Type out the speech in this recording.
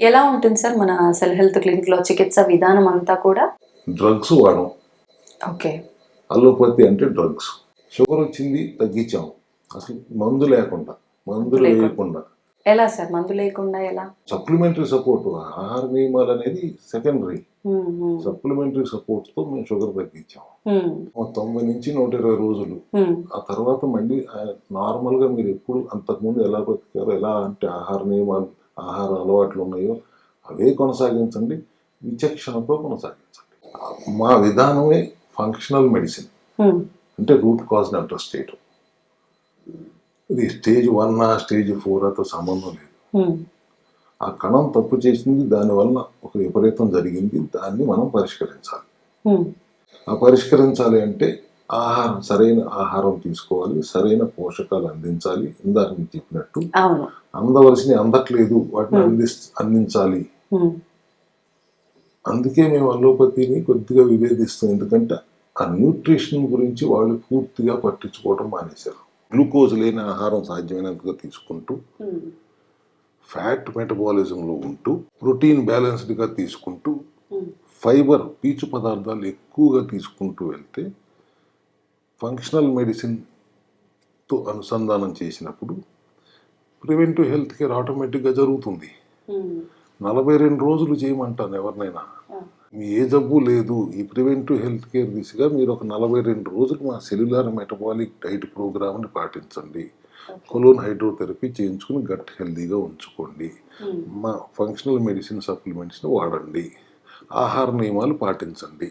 ఎలా ఉంటుంది సార్ మన సెల్ హెల్త్ క్లినిక్‌లో చికిత్స విధానం అంతా కూడా? డ్రగ్స్ వాడం. ఓకే. అలోపతి అంటే డ్రగ్స్. షుగర్ వచ్చింది తగ్గించాం. అసలు మందు లేకుండా, మందులు వేయకుండా. ఎలా సార్ మందు లేకుండా ఎలా? సప్లిమెంటరీ సపోర్ట్ ఆహార నియమాలు అనేది సెకండరీ. సప్లిమెంటరీ సపోర్ట్‌తో మేము షుగర్ తగ్గించాం. 90 నుంచి 120 రోజులు. ఆ తర్వాత మళ్ళీ నార్మల్‌గా మీరు ఎప్పుడు అంతకుముందు ఎలా బతికారో, ఎలా అంటే ఆహార నియమాలు, ఆహార అలవాట్లు ఉన్నాయో అవే కొనసాగించండి. విచక్షణతో కొనసాగించండి. మా విధానమే ఫంక్షనల్ మెడిసిన్. అంటే రూట్ కాజ్‌ని అడ్రస్ చేయటం. ఇది స్టేజ్ 1 స్టేజ్ 4తో సంబంధం లేదు. ఆ కణం తప్పు చేసింది, దానివల్ల ఒక విపరీతం జరిగింది, దాన్ని మనం పరిష్కరించాలి. ఆ పరిష్కరించాలి అంటే సరైన ఆహారం తీసుకోవాలి, సరైన పోషకాలు అందించాలి. ఇందాక మీకు చెప్పినట్టు అందవలసినవి అందట్లేదు, వాటిని అందించాలి. అందుకే మేము అలోపతిని కొద్దిగా విభేదిస్తాం. ఎందుకంటే ఆ న్యూట్రిషన్ గురించి వాళ్ళు పూర్తిగా పట్టించుకోవడం మానేశారు. గ్లూకోజ్ లేని ఆహారం సాధ్యమైనంతగా తీసుకుంటూ, ఫ్యాట్ మెటబాలిజంలో ఉంటూ, ప్రోటీన్ బ్యాలెన్స్డ్గా తీసుకుంటూ, ఫైబర్ పీచు పదార్థాలు ఎక్కువగా తీసుకుంటూ వెళ్తే ఫంక్షనల్ మెడిసిన్తో అనుసంధానం చేసినప్పుడు ప్రివెంటివ్ హెల్త్ కేర్ ఆటోమేటిక్గా జరుగుతుంది. 42 రోజులు చేయమంటాను ఎవరినైనా. మీ ఏ జబ్బు లేదు, ఈ ప్రివెంటివ్ హెల్త్ కేర్ దిశగా మీరు ఒక 42 రోజులు మా సెల్యులార్ మెటబాలిక్ డైట్ ప్రోగ్రామ్ని పాటించండి. కొలోన్ హైడ్రోథెరపీ చేయించుకుని గట్ హెల్తీగా ఉంచుకోండి. మా ఫంక్షనల్ మెడిసిన్ సప్లిమెంట్స్ని వాడండి. ఆహార నియమాలు పాటించండి.